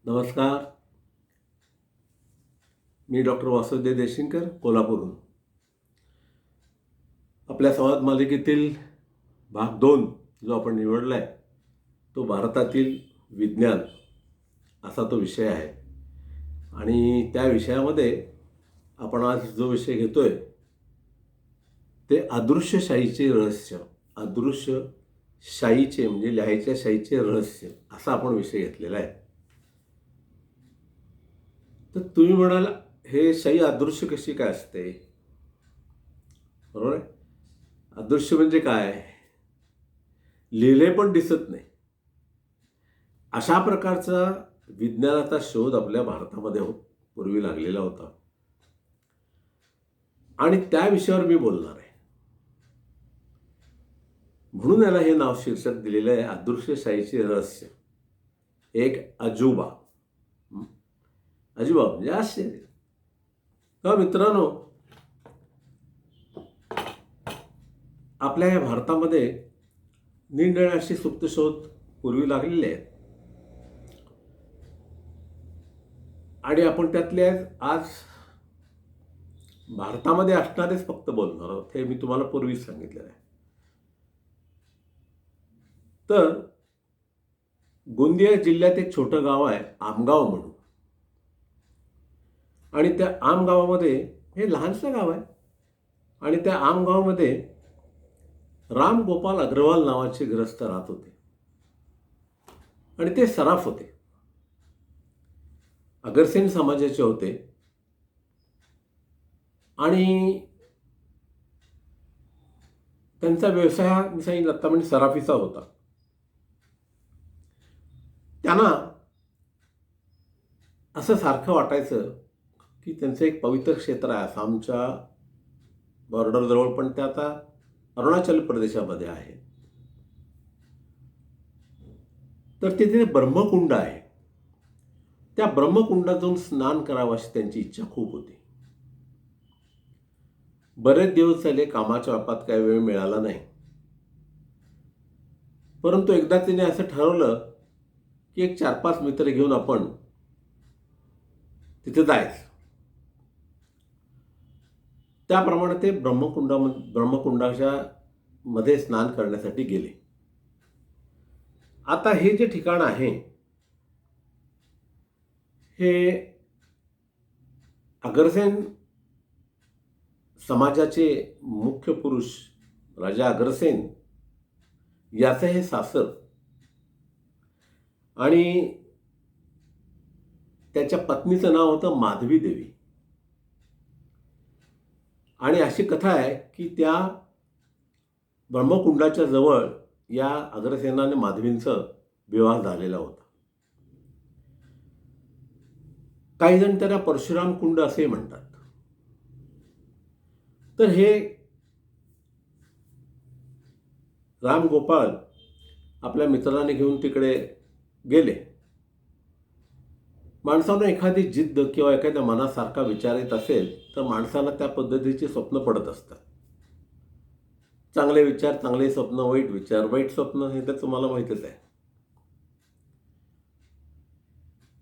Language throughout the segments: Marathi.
नमस्कार. मी डॉक्टर वासुदेव देशिंकर, कोल्हापूरहून. आपल्या संवाद मालिकेतील भाग 2 जो आपण निवडला आहे, तो भारतातील विज्ञान असा तो विषय आहे. आणि त्या विषयामध्ये आपण आज जो विषय घेतोय ते अदृश्यशाहीचे रहस्य. अदृश्यशाहीचे म्हणजे लिहायच्या शाहीचे रहस्य असा आपण विषय घेतलेला आहे. तर तुम्ही म्हणाल, हे शाही अदृश्य कशी काय असते? बरोबर आहे. अदृश्य म्हणजे काय? लिहिले पण दिसत नाही, अशा प्रकारचा विज्ञानाचा शोध आपल्या भारतामध्ये पूर्वी लागलेला होता. आणि त्या विषयावर मी बोलणार आहे. म्हणून याला हे नाव शीर्षक दिलेलं आहे, अदृश्यशाहीचे रहस्य. एक अजूबा. अजूबा म्हणजे आश्चर्य. का मित्रांनो, आपल्या या भारतामध्ये निरनिराळे असे सुप्तशोध पूर्वी लागलेले आहेत. आणि आपण त्यातले आज भारतामध्ये असणारेच फक्त बोलणार आहोत. हे मी तुम्हाला पूर्वीच सांगितलेलं आहे. तर गोंदिया जिल्ह्यात एक छोटं गाव आहे, आमगाव म्हणून. आणि त्या आमगावामध्ये, हे लहानसं गाव आहे, आणि त्या आमगावामध्ये राम गोपाल अग्रवाल नावाचे गृहस्थ राहत होते. आणि ते सराफ होते, अगरसेन समाजाचे होते. आणि त्यांचा व्यवसाय मी सांगितलं आता म्हणजे सराफीचा होता. त्यांना असं सारखं वाटायचं की त्यांचं एक पवित्र क्षेत्र आहे, आसामच्या बॉर्डरजवळ, पण ते आता अरुणाचल प्रदेशामध्ये आहे. तर तिथे ब्रह्मकुंड आहे. त्या ब्रह्मकुंडातून स्नान करावं अशी त्यांची इच्छा खूप होती. बरेच दिवस झाले कामाच्या व्यापात काही वेळ मिळाला नाही. परंतु एकदा तिने असं ठरवलं की एक 4-5 मित्र घेऊन आपण तिथे जायचं. त्याप्रमाणे ते ब्रह्मकुंडाच्या मध्ये स्नान करण्यासाठी गेले. आता हे जे ठिकाण आहे, हे अग्रसेन समाजाचे मुख्य पुरुष राजा अग्रसेन याचं हे सासर. आणि त्याच्या पत्नीचं नाव होतं माधवी देवी. आणि अशी कथा आहे की त्या ब्रह्मकुंडाच्या जवळ या अग्रसेनाने माधवींचं विवाह झालेला होता. काही जण त्याला परशुराम कुंड असे म्हणतात. तर हे राम गोपाळ आपल्या मित्राने घेऊन तिकडे गेले. माणसानं एखादी जिद्द किंवा एखाद्या मनासारखा विचार येत असेल तर माणसाला त्या पद्धतीची स्वप्न पडत असतात. चांगले विचार चांगले स्वप्न, वाईट विचार वाईट स्वप्न, हे तर तुम्हाला माहितीच आहे.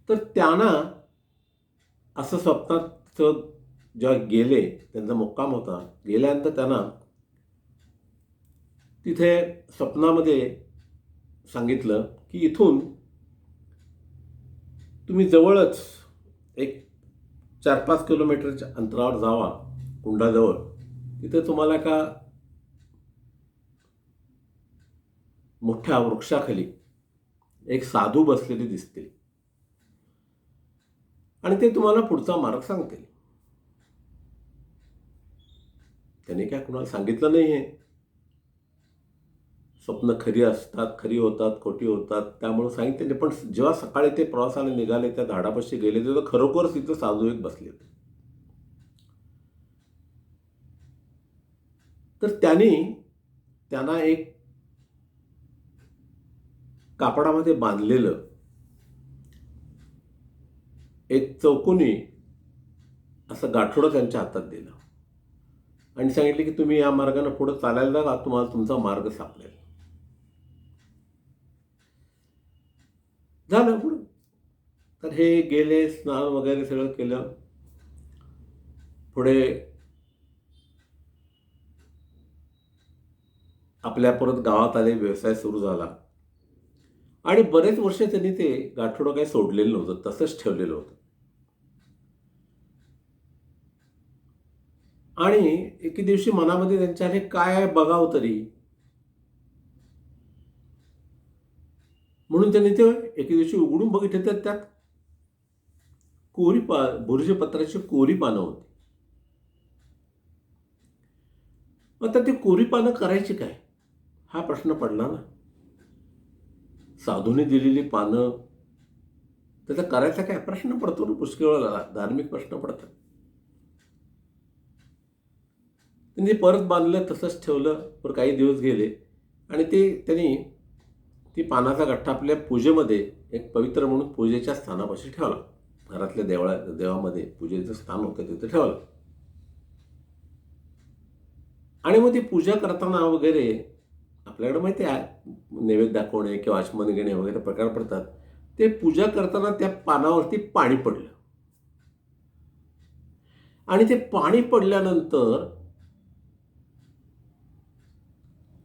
तर त्यांना असं स्वप्नात जेव्हा गेले, त्यांचा मुक्काम होता, गेल्यानंतर त्यांना तिथे स्वप्नामध्ये सांगितलं की इथून तुम्ही जवळच एक 4-5 किलोमीटरच्या अंतरावर जावा कुंडाजवळ. तिथे तुम्हाला एका मोठ्या वृक्षाखाली एक साधू बसलेले दिसतील आणि ते तुम्हाला पुढचा मार्ग सांगतील. त्यांनी काय कुणाला सांगितलं नाही. हे स्वप्न खरी असतात, खरी होतात, खोटी होतात, त्यामुळे सांगितले नाही. पण जेव्हा सकाळी ते प्रवासाला निघाले, त्या झाडापाशी गेले, तेव्हा खरोखरच तिथं साधू एक बसले होते. तर त्यांना एक कापडामध्ये बांधलेलं एक चौकोनी असं गाठोडं त्यांच्या हातात दिलं आणि सांगितले की तुम्ही या मार्गाने पुढे चालायला जा, तुम्हाला तुमचा मार्ग सापडेल. झालं पुढं. तर हे गेले, स्नान वगैरे सगळं केलं. पुढे आपल्या परत गावात आले, व्यवसाय सुरू झाला आणि बरेच वर्ष त्यांनी ते गाठोडं काही सोडलेलं नव्हतं, तसंच ठेवलेलं होतं. आणि एके दिवशी मनामध्ये त्यांच्या आले, काय बघावं तरी, म्हणून त्यांनी ते एके दिवशी उघडून बघितलं तर त्यात भुर्जपत्राची कोरी पानं होती. मग तर ती कोरी पानं करायची काय, हा प्रश्न पडला ना. साधूने दिलेली पानं, त्याचा करायचा काय प्रश्न पडतो ना. पुष्कळ वेळा धार्मिक प्रश्न पडतात. त्यांनी परत बांधलं, तसंच ठेवलं. पर काही दिवस गेले आणि त्यांनी ती पानाचा गठ्ठा आपल्या पूजेमध्ये एक पवित्र म्हणून पूजेच्या स्थानापाशी ठेवला. घरातल्या देवामध्ये पूजेचं स्थान होतं तिथे ठेवलं. आणि मग ती पूजा करताना वगैरे आपल्याकडे माहिती आहे, नैवेद्य दाखवणे किंवा आचमन घेणे वगैरे प्रकार पडतात. ते पूजा करताना त्या पानावरती पाणी पडलं आणि ते पाणी पडल्यानंतर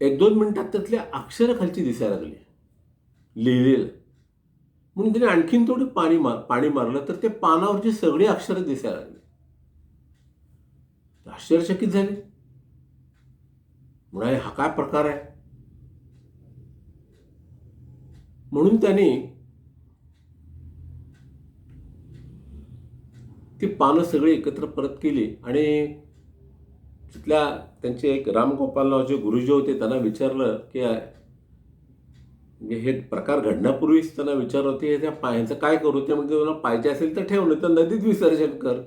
1-2 मिनिटात त्यातले अक्षरं खालची दिसायला लागली, लिहिलेलं. म्हणून त्याने आणखीन थोडं पाणी मारलं, तर ते पानावरची सगळी अक्षरं दिसायला लागली. आश्चर्यचकित झाले. म्हणाले, हा काय प्रकार आहे. म्हणून त्यांनी ती पानं सगळी एकत्र परत केली आणि तिथल्या त्यांचे एक रामगोपाल नावाचे गुरुजी होते, त्यांना विचारलं की हे प्रकार घडण्यापूर्वीच त्यांना विचारलं होते, त्या पायांचं काय करू. ते म्हणजे तुला पाहिजे असेल तर ठेव, नाही तर नदीत विसर्जन कर.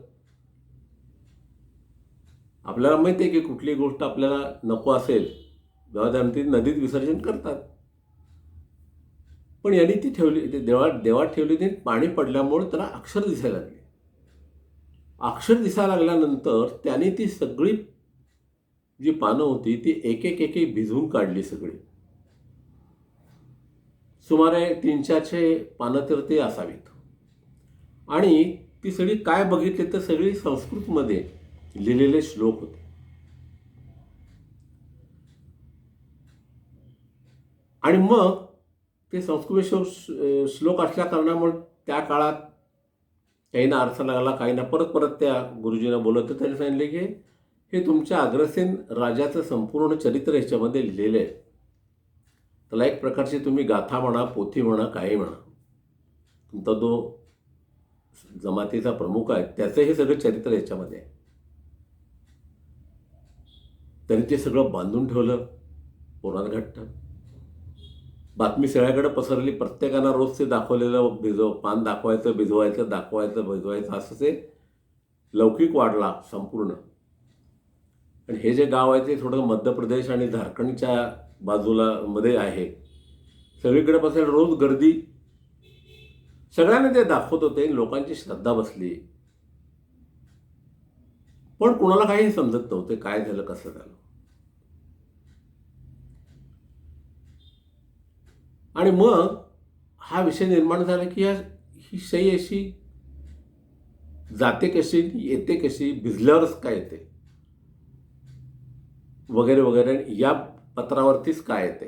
आपल्याला माहिती आहे की कुठली गोष्ट आपल्याला नको असेल तेव्हा त्यांनी नदीत विसर्जन करतात. पण यांनी ती ठेवली, ते देवात ठेवली. ती पाणी पडल्यामुळे त्याला अक्षर दिसायला लागले. अक्षर दिसायला लागल्यानंतर त्याने ती सगळी जी पानं होती ती एक एक भिजवून काढली सगळी. सुमारे 300-400 पानं तर ते असावीत. आणि ती सगळी काय बघितली तर सगळी संस्कृतमध्ये लिहिलेले श्लोक होते. आणि मग ते संस्कृत श्लोक असल्या कारणामुळे त्या काळात काहींना अर्थ लागला, काहींना परत त्या गुरुजींना बोलत. तर त्यांनी सांगितले की हे तुमच्या अग्रसेन राजाचं संपूर्ण चरित्र ह्याच्यामध्ये लिहिलेलं आहे. त्याला एक प्रकारची तुम्ही गाथा म्हणा, पोथी म्हणा, काही म्हणा. तुमचा जो जमातीचा प्रमुख आहे त्याचं हे सगळं चरित्र ह्याच्यामध्ये आहे. त्यांनी ते सगळं बांधून ठेवलं पुराण घट्ट. बातमी सगळ्याकडे पसरली. प्रत्येकानं रोज ते दाखवलेलं पान दाखवायचं, भिजवायचं असं ते लौकिक वाढला संपूर्ण. आणि हे जे गाव आहे ते थोडं मध्य प्रदेश आणि झारखंडच्या बाजूला मध्ये आहे. सगळीकडे पसरलं, रोज गर्दी. सगळ्यांना ते दाखवत होते. लोकांची श्रद्धा बसली. पण कोणाला काही समजत नव्हते काय झालं, कसं झालं. आणि मग हा विषय निर्माण झाला की ही सही अशी जाते कशी, येते कशी, भिजल्यावरच काय येते वगैरे वगैरे. या पत्रावरतीच काय येते,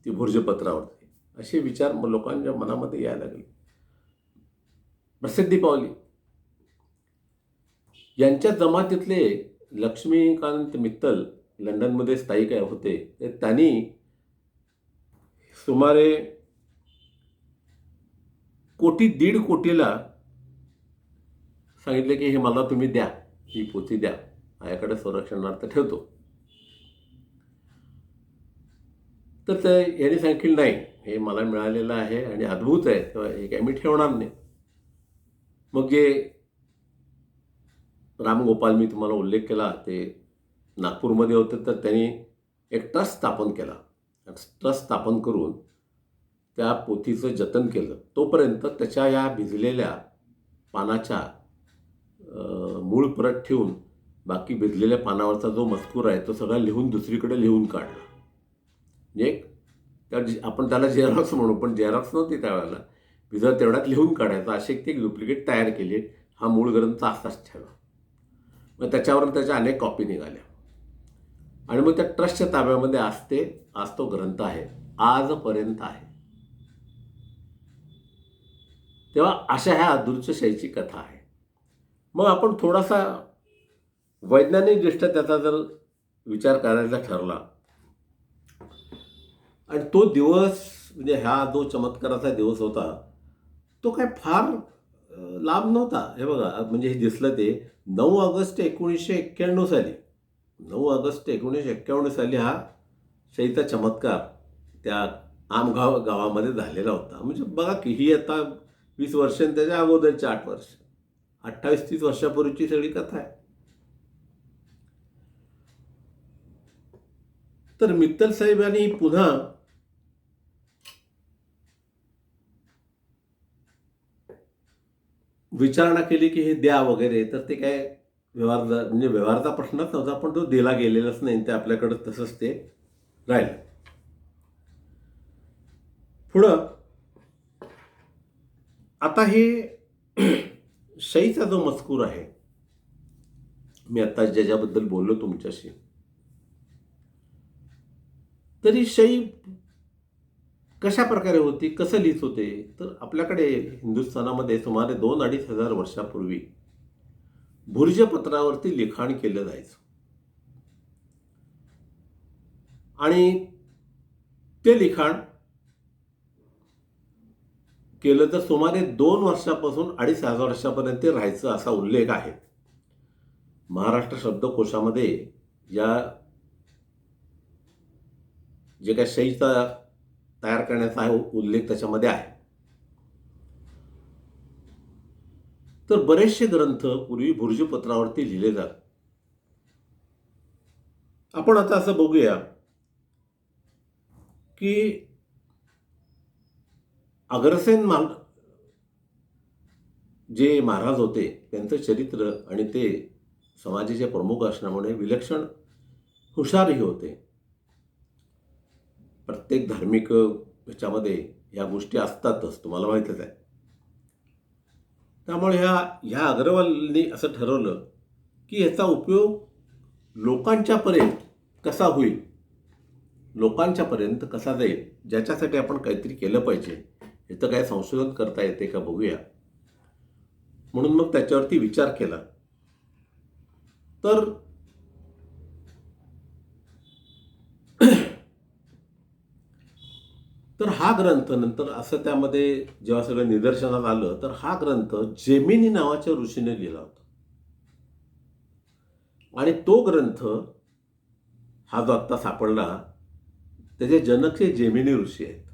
ती भुर्जपत्रावरती, असे विचार लोकांच्या मनामध्ये यायला लागले. प्रसिद्धी पावली. यांच्या जमातीतले लक्ष्मीकांत मित्तल लंडनमध्ये स्थायिक होते. त्यांनी सुमारे 1.5 कोटीला सांगितले की हे मला तुम्ही द्या, ही पोथी द्या, माझ्याकडे संरक्षणार्थ ठेवतो. तर यांनी सांगितलं नाही, हे मला मिळालेलं आहे आणि अद्भुत आहे, तेव्हा हे काही मी ठेवणार नाही. मग जे रामगोपाल मी तुम्हाला उल्लेख केला ते नागपूरमध्ये होते. तर त्यांनी एक ट्रस्ट स्थापन केला. ट्रस्ट स्थापन करून त्या पोथीचं जतन केलं. तोपर्यंत त्याच्या या भिजलेल्या पानाच्या मूळ परत ठेवून बाकी भिजलेल्या पानावरचा जो मजकूर आहे तो सगळा दुसरीकडे लिहून काढला. एक आपण त्याला झेरॉक्स म्हणू, पण झेरॉक्स नव्हती त्यावेळेला. विजा तेवढ्यात लिहून काढायचा अशी एक डुप्लिकेट तयार केली. हा मूळ ग्रंथ असाच ठेवा. मग त्याच्यावरून त्याच्या अनेक कॉपी निघाल्या आणि मग त्या ट्रस्टच्या ताब्यामध्ये आज तो ग्रंथ आहे, आजपर्यंत आहे. तेव्हा अशा ह्या अदृश्यशाहीची कथा आहे. मग आपण थोडासा वैज्ञानिकदृष्ट्या त्याचा जर विचार करायचा ठरला आणि तो दिवस म्हणजे हा जो चमत्काराचा दिवस होता तो काय फार लांब नव्हता. हे बघा, म्हणजे हे दिसलं ते 9 ऑगस्ट 1991 साली. 9 ऑगस्ट 1991 साली हा शाहीचा चमत्कार त्या आमगाव गावामध्ये झालेला होता. म्हणजे बघा की ही आता 20 वर्ष आणि त्याच्या अगोदरची 8 वर्ष, 28-30 वर्षापूर्वीची सगळी कथा आहे. तर मित्तल साहेबांनी पुन्हा विचारणा केली की हे द्या वगैरे. तर ते काय म्हणजे व्यवहाराचा प्रश्नच नव्हता, पण तो दिला गेलेलाच नाही. ते आपल्याकडं तसंच ते राहिलं. पुढं आता हे शाहीचा जो मजकूर आहे, मी आता ज्याच्याबद्दल बोललो तुमच्याशी, तरी शाही कशा प्रकारे होती, कसं लिहित होते. तर आपल्याकडे हिंदुस्थानामध्ये सुमारे 2-2.5 हजार वर्षापूर्वी भुर्जपत्रावरती लिखाण केलं जायचं आणि ते लिखाण केलं तर सुमारे 2 वर्षापासून 2.5 वर्षापर्यंत ते राहायचं असा उल्लेख आहे. महाराष्ट्र शब्दकोशामध्ये या जे काही शाहीचा तयार करण्याचा आहे उल्लेख त्याच्यामध्ये आहे. तर बरेचसे ग्रंथ पूर्वी भुर्जपत्रावरती लिहिले जात. आपण आता असं बघूया की अग्रसेन जे महाराज होते त्यांचं चरित्र आणि ते समाजाचे प्रमुख असल्यामुळे विलक्षण हुशारही होते. प्रत्येक धार्मिक ह्याच्यामध्ये या गोष्टी असतातच, तुम्हाला माहीतच आहे. त्यामुळे ह्या अग्रवालनी असं ठरवलं की ह्याचा उपयोग लोकांच्यापर्यंत कसा होईल, लोकांच्यापर्यंत कसा जाईल, ज्याच्यासाठी आपण काहीतरी केलं पाहिजे. ह्याचं काय संशोधन करता येते का बघूया. म्हणून मग त्याच्यावरती विचार केला. तर हा ग्रंथ नंतर असं त्यामध्ये जेव्हा सगळं निदर्शनात आलं तर हा ग्रंथ जेमिनी नावाच्या ऋषीने लिहिला होता. आणि तो ग्रंथ हा जो आत्ता सापडला त्याचे जनक हे जेमिनी ऋषी आहेत.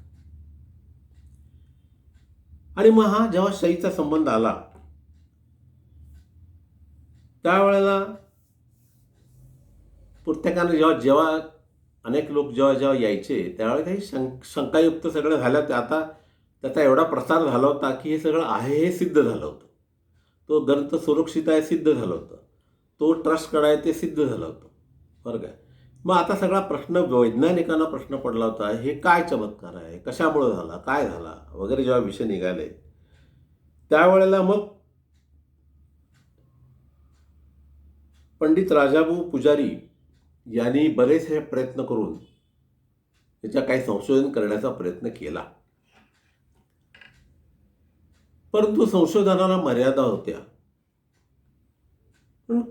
आणि मग हा जेव्हा शाहीचा संबंध आला त्यावेळेला प्रत्येकाने जेव्हा अनेक लोक जेव्हा यायचे त्यावेळेला काही शंकायुक्त सगळं झालं. आता त्याचा एवढा प्रसार झाला होता की हे सगळं आहे हे सिद्ध झालं होतं. तो ग्रंथ सुरक्षित आहे सिद्ध झालं होतं. तो ट्रस्टकडे आहे ते सिद्ध झालं होतं. बरं काय. मग आता सगळा प्रश्न वैज्ञानिकांना प्रश्न पडला होता, हे काय चमत्कार आहे, कशामुळे झाला, काय झाला वगैरे जेव्हा विषय निघाले त्यावेळेला मग पंडित राजाभाऊ पुजारी यांनी बरेचसे प्रयत्न करून त्याच्या काही संशोधन करण्याचा प्रयत्न केला. परंतु संशोधनाला मर्यादा होत्या. पण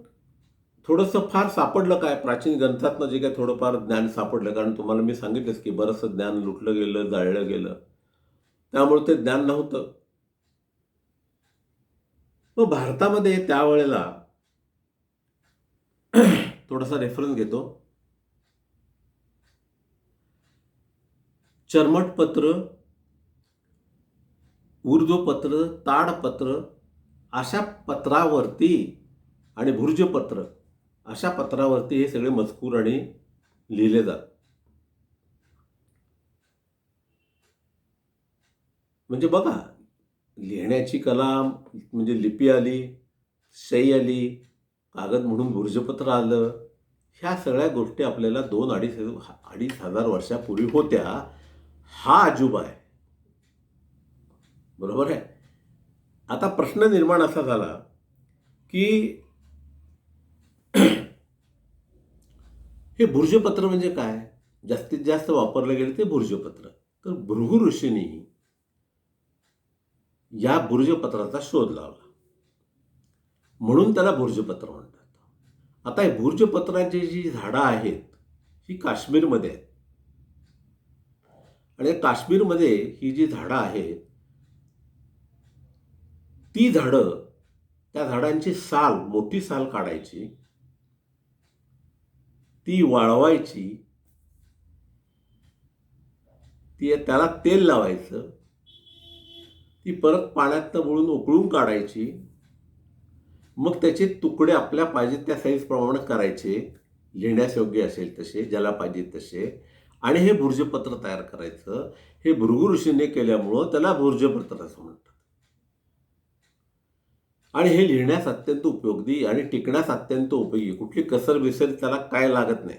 थोडंसं फार सापडलं काय, प्राचीन ग्रंथातनं जे काही थोडंफार ज्ञान सापडलं, कारण तुम्हाला मी सांगितलंच की बरंचसं ज्ञान लुटलं गेलं, जाळलं गेलं, त्यामुळे ते ज्ञान नव्हतं. मग भारतामध्ये त्यावेळेला थोडासा रेफरन्स घेतो. चर्मटपत्र, ऊर्ध्वपत्र, ताडपत्र अशा पत्रावरती आणि भुर्जपत्र अशा पत्रावरती हे सगळे मजकूर आणि लिहिले जातात. म्हणजे बघा, लिहिण्याची कला म्हणजे लिपी आली, शाई आली, कागद म्हणून भुर्जपत्र आलं. ह्या सगळ्या गोष्टी आपल्याला 2-2.5 हजार वर्षापूर्वी होत्या. हा अजूबा आहे. बरोबर आहे. आता प्रश्न निर्माण असा झाला की हे भुर्जपत्र म्हणजे काय? जास्तीत जास्त वापरलं गेलं ते भुर्जपत्र. तर भृगु ऋषींनी या भुर्जपत्राचा शोध लावला. म्हणून त्याला भुर्जपत्र म्हणतात. आता हे भुर्जपत्राची जी झाडं आहेत ही काश्मीरमध्ये आहेत. आणि काश्मीरमध्ये ही जी झाडं आहेत ती झाडं, त्या झाडांची साल, मोठी साल काढायची, ती वाळवायची, त्याला तेल लावायचं, ती परत पाण्यात बुडून उकळून काढायची, मग त्याचे तुकडे आपल्या पाहिजे त्या साईजप्रमाणे करायचे, लिहिण्यास योग्य असेल तसे, ज्याला पाहिजे तसे, आणि हे भुर्जपत्र तयार करायचं. हे भृगु ऋषीने केल्यामुळं त्याला भुर्जपत्र असं म्हणतात. आणि हे लिहिण्यास अत्यंत उपयोगी आणि टिकण्यास अत्यंत उपयोगी. कुठली कसर बिसर त्याला काय लागत नाही.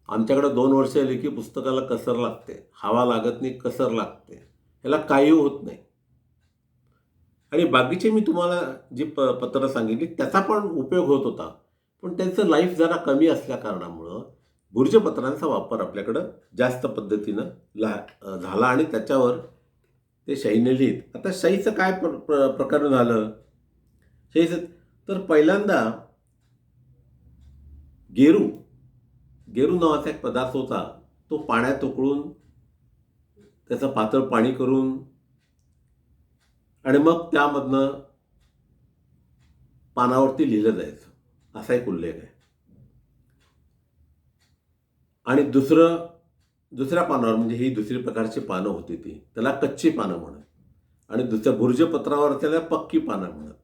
आमच्याकडे 2 वर्ष लेखी पुस्तकाला कसर लागते, हवा लागत नाही, कसर लागते, ह्याला काही होत नाही. आणि बाकीचे मी तुम्हाला जी पत्र सांगितली त्याचा पण उपयोग होत होता, पण त्यांचं लाईफ जरा कमी असल्या कारणामुळं भुर्जपत्रांचा वापर आपल्याकडं जास्त पद्धतीनं झाला आणि त्याच्यावर ते शाईने लिहित. आता शाईचं काय प्रकरण झालं? शाईचं तर पहिल्यांदा गेरू गेरू नावाचा एक पदार्थ होता, तो पाण्यात उकळून त्याचं पातळ पाणी करून आणि मग त्यामधनं पानावरती लिहिलं जायचं, असा एक उल्लेख आहे. आणि दुसऱ्या पानावर, म्हणजे ही दुसरी प्रकारची पानं होती ती, त्याला कच्ची पानं म्हणत. आणि दुसऱ्या भुर्जपत्रावर त्याला पक्की पानं म्हणत.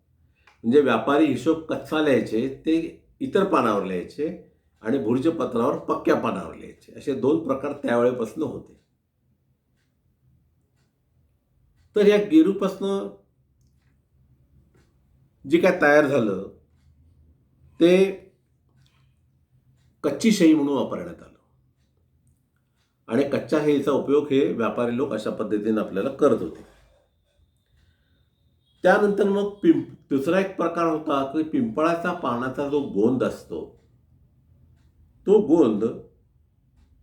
म्हणजे व्यापारी हिशोब कच्चा लिहायचे, ते इतर पानावर लिहायचे, आणि भुर्जपत्रावर पक्क्या पानावर लिहायचे. असे 2 प्रकार त्यावेळेपासून होते. तर या गेरूपासनं जे काय तयार झालं ते कच्ची शाई म्हणून वापरण्यात आलं. आणि कच्च्या शाईचा उपयोग हे व्यापारी लोक अशा पद्धतीने आपल्याला करत होते. त्यानंतर मग दुसरा एक प्रकार होता की पिंपळाचा पानाचा जो गोंद असतो, तो गोंद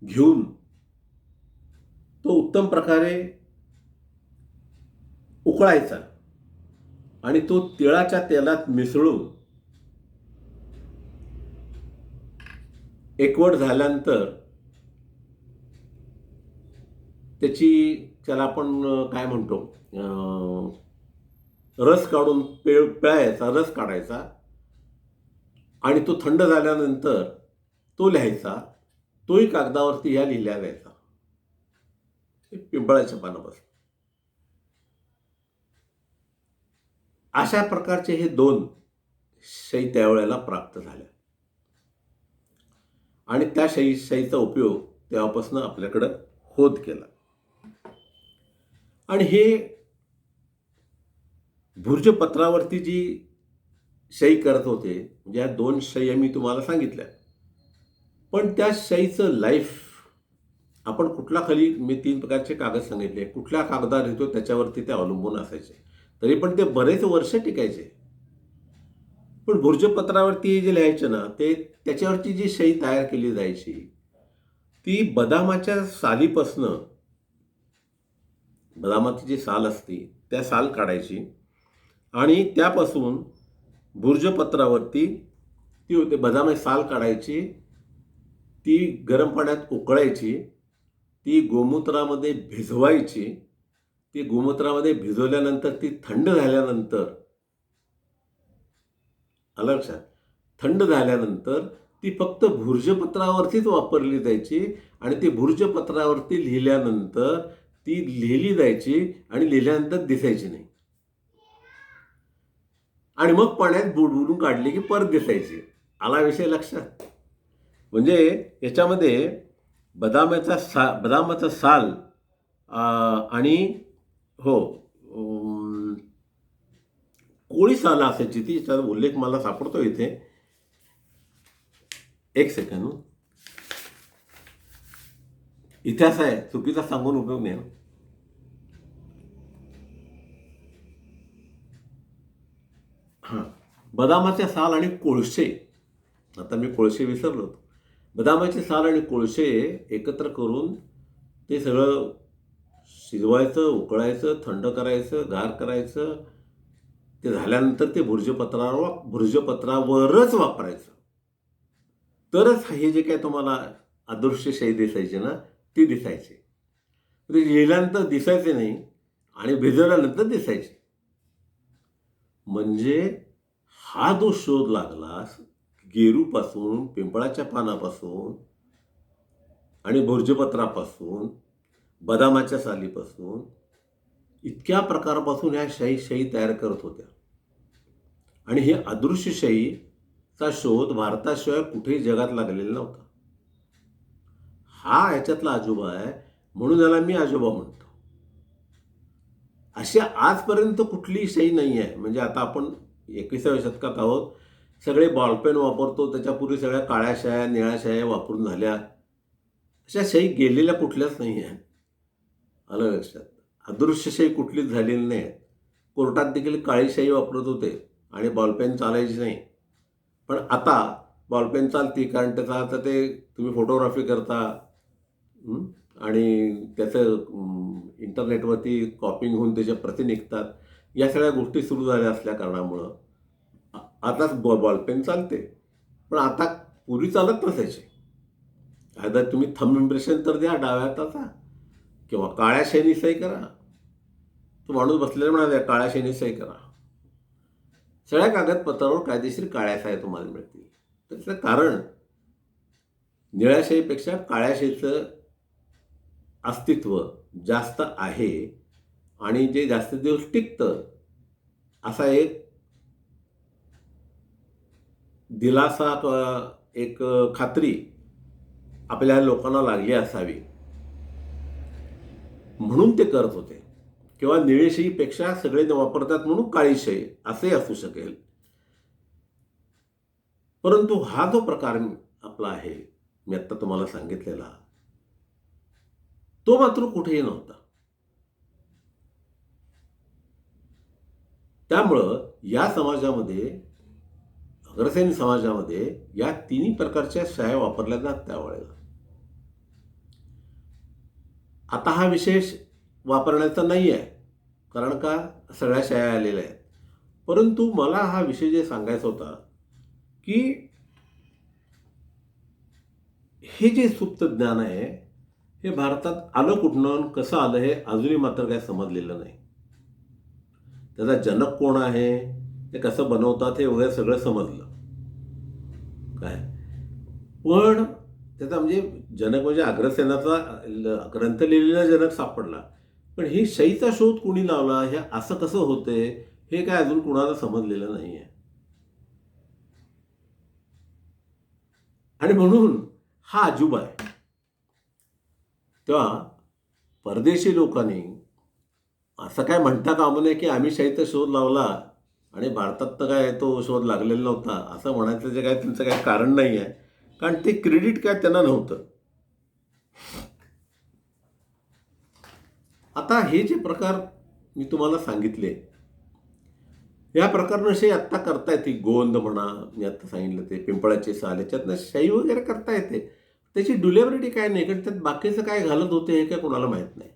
घेऊन तो उत्तम प्रकारे उकळायचा आणि तो तिळाच्या तेलात मिसळून एकवट झाल्यानंतर त्याला आपण काय म्हणतो, रस काढून पिळायचा, रस काढायचा, आणि तो थंड झाल्यानंतर तो लिहायचा. तोही कागदावरती ह्या लिहिल्या जायचा, पिंपळाच्या पानापासून. अशा प्रकारचे हे 2 शाई त्यावेळेला प्राप्त झाल्या. आणि त्या शाईचा उपयोग तेव्हापासून आपल्याकडं होत गेला. आणि हे भुर्जपत्रावरती जी शाई करत होते, म्हणजे या 2 शाई मी तुम्हाला सांगितल्या, पण त्या शाईचं लाईफ आपण कुठला खाली, मी 3 प्रकारचे कागद सांगितले, कुठल्या कागदावर लिहितो त्याच्यावरती ते अवलंबून असायचे. तरी पण ते बरेच वर्ष टिकायचे. पण भुर्जपत्रावरती जे लिहायचे ना, ते त्याच्यावरची जी शाई तयार केली जायची ती बदामाच्या सालीपासनं, बदामाची जी साल असते त्या साल काढायची आणि त्यापासून भुर्जपत्रावरती ती बदामाची साल काढायची, ती गरम पाण्यात उकळायची, ती गोमूत्रामध्ये भिजवायची, ती गोमूत्रामध्ये भिजवल्यानंतर ती थंड झाल्यानंतर, आलं लक्षात, थंड झाल्यानंतर ती फक्त भुर्जपत्रावरतीच वापरली जायची. आणि ती भुर्जपत्रावरती लिहिल्यानंतर ती लिहिली जायची आणि लिहिल्यानंतर दिसायची नाही. आणि मग पाण्यात बुडवून काढली की परत दिसायची. आला विषय लक्षात? म्हणजे याच्यामध्ये बदामाचा साल आणि हो कोळी साल असायची, ती त्याचा उल्लेख मला सापडतो इथे. एक सेकंड, इतिहास आहे, चुकीचा सांगून उपयोग नाही. हां, बदामाचे साल आणि कोळसे, आता मी कोळसे विसरलो होतो. बदामाचे साल आणि कोळसे एकत्र करून ते सगळं शिजवायचं, उकळायचं, थंड करायचं, गार करायचं. ते झाल्यानंतर ते भुर्जपत्रावरच वापरायचं. तरच हे जे काही तुम्हाला अदृश्य शाई दिसायची ना, ती दिसायची. ते लिहिल्यानंतर दिसायचे नाही आणि भिजवल्यानंतर दिसायचे. म्हणजे हा जो शोध लागला गेरूपासून, पिंपळाच्या पानापासून आणि भुर्जपत्रापासून, बदामाच्या सालीपासून, इतक्या प्रकारापासून ह्या शाई तयार करत होत्या. आणि ही अदृश्य शाईचा शोध भारताशिवाय कुठेही जगात लागलेला नव्हता. हा ह्याच्यातला आजोबा आहे, म्हणून याला मी आजोबा म्हणतो. अशी आजपर्यंत कुठलीही शाई नाही आहे. म्हणजे आता आपण 21व्या शतकात आहोत. सगळे बॉलपेन वापरतो. त्याच्यापूर्वी सगळ्या काळ्या शाया, निळ्या शाया वापरून झाल्या. अशा शाई गेलेल्या कुठल्याच नाही आहेत. आलं लक्षात? अदृश्य शाई कुठलीच झालेली नाही. कोर्टात देखील काळी शाई वापरत होते आणि बॉलपेन चालायची नाही. पण आता बॉलपेन चालती, कारण त्याचा आता ते तुम्ही फोटोग्राफी करता आणि त्याचं इंटरनेटवरती कॉपिंग होऊन त्याच्या प्रती निघतात. या सगळ्या गोष्टी सुरू झाल्या असल्या कारणामुळं आताच बॉलपेन चालते. पण आता पूर्वी चालत नसायचे. आता तुम्ही थंब इम्प्रेशन तर द्या डाव्या हाताचा किंवा काळ्या शाईनी सही करा. तो माणूस बसलेला म्हणाला काळ्या शाईनी सही करा. सगळ्या कागदपत्रावर कायदेशीर काळ्या शाई तुम्हाला मिळतील. त्याचं कारण निळ्या शाईपेक्षा काळ्या शाईचं अस्तित्व जास्त आहे आणि जे जास्त दिवस टिकतं असा एक दिलासा, एक खात्री आपल्या लोकांना लागली असावी म्हणून ते करत होते. किंवा निळी शाईपेक्षा सगळे वापरतात म्हणून काळी शाई असंही असू शकेल. परंतु हा जो प्रकार आपला आहे, मी आत्ता तुम्हाला सांगितलेला, तो मात्र कुठेही नव्हता. त्यामुळं या समाजामध्ये, अग्रसेन समाजामध्ये या तिन्ही प्रकारच्या शाया वापरल्या जात त्यावेळेला. आता हा विशेष वापरण्याचा नाही आहे, कारण का सगळ्या शाया आलेल्या आहेत. परंतु मला हा विषय जे सांगायचा होता की हे जे सुप्त ज्ञान आहे हे भारतात आलं कुठनं, कसं आलं हे अजूनही मात्र काय समजलेलं नाही. त्याचा जनक कोण आहे, ते कसं बनवतात हे वगैरे सगळं समजलं काय. पण त्याचा म्हणजे जनक म्हणजे अग्रसेनाचा ग्रंथ लिहिलेला जनक सापडला. पण ही शाईचा शोध कोणी लावला, हे असं कसं होते हे काय अजून कुणाला समजलेलं नाही आहे. आणि म्हणून हा अजूबा आहे. तेव्हा परदेशी लोकांनी असं काय म्हणता कामा नये की आम्ही शाईचा शोध लावला आणि भारतात तर काय तो शोध लागलेला नव्हता असं म्हणायचं जे काय त्यांचं काही कारण नाही आहे. कारण ते क्रेडिट काय त्यांना नव्हतं. आता हे जे प्रकार मी तुम्हाला सांगितले, या प्रकारनं आत्ता करता येते. गोंद म्हणा, मी आत्ता सांगितलं ते पिंपळाचे साल, याच्यातनं शाई वगैरे करता येते. त्याची ड्युरेबिलिटी काय नाही, कारण त्यात बाकीचं काय घालत होते हे काय कोणाला माहीत नाही.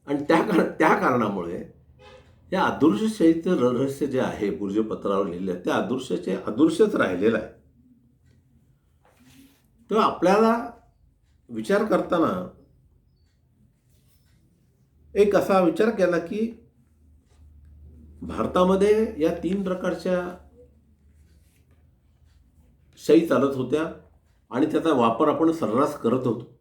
आणि त्या कारणामुळे या अदृश्य शाईचं रहस्य जे आहे भुर्जपत्रावर लिहिलं आहे, त्या अदृश्यच राहिलेलं आहे. तेव्हा आपल्याला विचार करताना एक असा विचार केला की भारतामध्ये या 3 प्रकारच्या शाई चालत होत्या आणि त्याचा वापर आपण सर्रास करत होतो.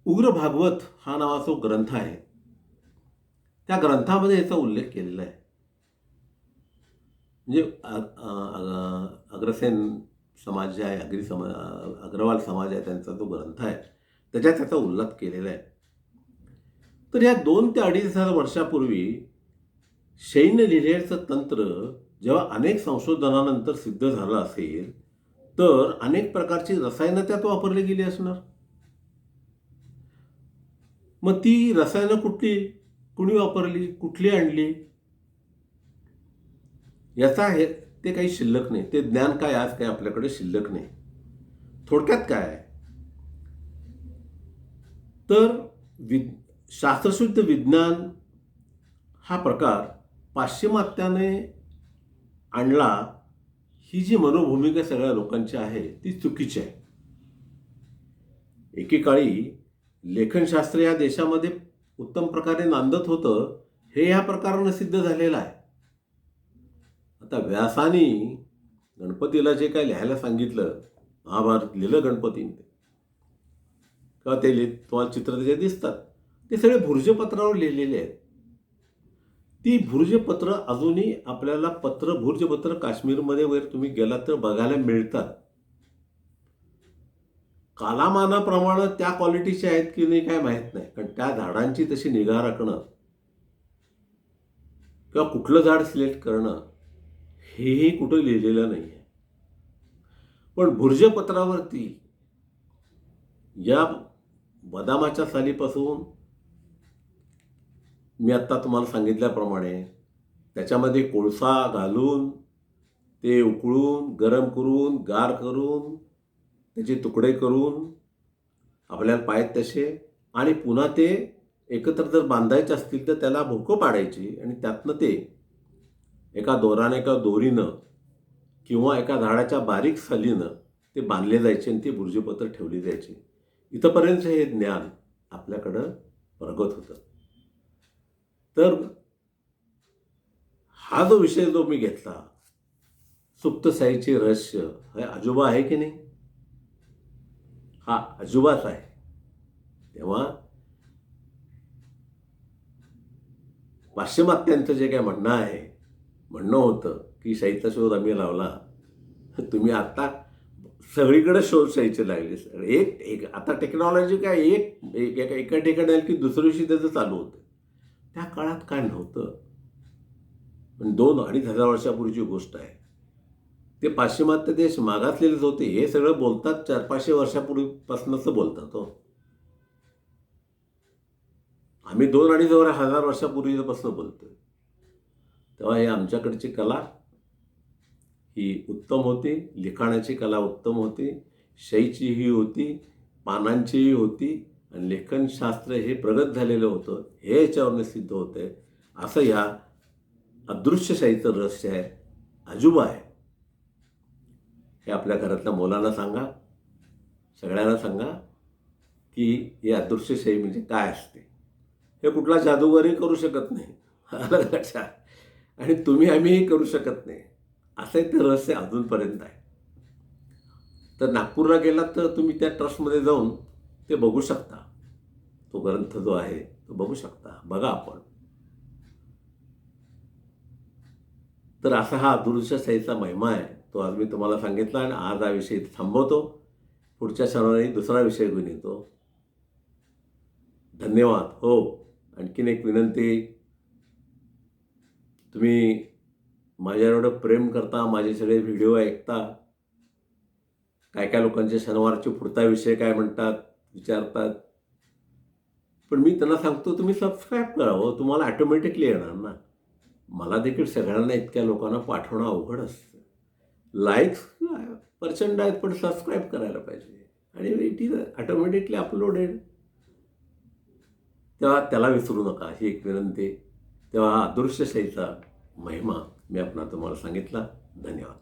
उग्र भागवत हा नावाचा ग्रंथ आहे. त्या ग्रंथामध्ये याचा उल्लेख केलेला आहे. म्हणजे अग्रसेन समाज जे आहे, अग्रवाल समाज आहे, त्यांचा जो ग्रंथ आहे त्याच्यात त्याचा उल्लेख केलेला आहे. तर या 2 ते 2.5 वर्षापूर्वी शाईने लिहिण्याचं तंत्र जेव्हा अनेक संशोधनानंतर सिद्ध झालं असेल, तर अनेक प्रकारची रसायनं त्यात वापरली गेली असणार. मग ती रसायनं कुणी वापरली, कुठली आणली, याचा ते काही शिल्लक नाही. ते ज्ञान काय आज काही आपल्याकडे शिल्लक नाही. थोडक्यात काय आहे, तर शास्त्रशुद्ध विज्ञान हा प्रकार पाश्चिमात्याने आणला, ही जी मनोभूमिका सगळ्या लोकांची आहे ती चुकीची आहे. एकेकाळी लेखनशास्त्र या देशामध्ये उत्तम प्रकारे नांदत होतं, हे ह्या प्रकारानं सिद्ध झालेलं आहे. आता व्यासानी गणपतीला जे काय लिहायला सांगितलं, महाभारत लिहिलं गणपतीने, किंवा ते तुम्हाला चित्र जे दिसतात ते सगळे भुर्जपत्रावर लिहिलेले आहेत. ती भुर्जपत्र अजूनही आपल्याला भुर्जपत्र काश्मीरमध्ये वगैरे तुम्ही गेलात तर बघायला मिळतात. कालामानाप्रमाणे त्या क्वालिटीचे आहेत की नाही काय माहीत नाही, कारण त्या झाडांची तशी निगा राखणं किंवा कुठलं झाड सिलेक्ट करणं हेही कुठं लिहिलेलं नाही आहे. पण भुर्जपत्रावरती या बदामाच्या सालीपासून मी आत्ता तुम्हाला सांगितल्याप्रमाणे त्याच्यामध्ये कोळसा घालून ते उकळून गरम करून गार करून त्याचे तुकडे करून आपल्याला पाहिजे तसे, आणि पुन्हा ते एकत्र जर बांधायचे असतील तर त्याला भोकं पाडायची आणि त्यातनं ते एका दोराने किंवा दोरीनं किंवा एका झाडाच्या बारीक सालीनं ते बांधले जायचे आणि ती भुर्जपत्र ठेवली जायची. इथंपर्यंत हे ज्ञान आपल्याकडं प्रगत होतं. तर हा जो विषय जो मी घेतला, सुप्तसाईचे रहस्य, हे अजोबा आहे की नाही? हा अजोबाच आहे. तेव्हा पाश्चिमात्यांचं जे काय म्हणणं होतं की शाईचा शोध आम्ही लावला, तुम्ही आता सगळीकडे शोध शाईचे लागले. एक आता टेक्नॉलॉजी काय एका ठिकाणी आली की दुसऱ्या दिवशी त्याचं चालू होतं. त्या काळात काय नव्हतं. पण 2-2.5 वर्षापूर्वीची गोष्ट आहे. ते पाश्चिमात्य देश मागासलेलेच होते. हे सगळं बोलतात 400-500 वर्षापूर्वीपासूनच बोलतात हो. आम्ही 2-2.5 वर्षापूर्वीपासून बोलतोय. तेव्हा हे आमच्याकडची कला ही उत्तम होती, लिखाणाची कला उत्तम होती, शाईचीही होती, पानांचीही होती, आणि लेखनशास्त्र हे प्रगत झालेलं होतं, हे याच्यावरनं सिद्ध होतं आहे. असं ह्या अदृश्य शाईचं रहस्य आहे, अजूबा आहे. हे आपल्या घरातल्या मुलांना सांगा, सगळ्यांना सांगा की हे अदृश्य शाई म्हणजे काय असते. हे कुठला जादूगरही करू शकत नाही, आलं लक्षात, आणि आम्हीही करू शकत नाही. असं ते रहस्य अजूनपर्यंत आहे. तर नागपूरला गेलात तर तुम्ही त्या ट्रस्टमध्ये जाऊन ते बघू शकता. तो ग्रंथ जो आहे तो बघू शकता, बघा आपण. तर असा हा अदृश्य शाईचा महिमा आहे, तो आज मी तुम्हाला सांगितला, आणि आज हा विषय थांबवतो. पुढच्या शनिवारी दुसरा विषय घेऊन येतो. धन्यवाद. हो, आणखीन एक विनंती, तुम्ही माझ्यावर एवढं प्रेम करता, माझे सगळे व्हिडिओ ऐकता, काय लोकांचे शनिवारचे पुढचा विषय काय म्हणतात विचारतात, पण मी त्यांना सांगतो तुम्ही सबस्क्राईब करा हो, तुम्हाला ऑटोमॅटिकली येणार ना. मला देखील सगळ्यांना इतक्या लोकांना पाठवणं अवघड असतं. लाईक्स प्रचंड आहेत, पण सबस्क्राईब करायला पाहिजे, आणि इट इज ऑटोमॅटिकली अपलोडेड. तेव्हा त्याला विसरू नका, ही एक विनंती. तेव्हा हा अदृश्य शाईचा महिमा मी तुम्हाला सांगितला. धन्यवाद.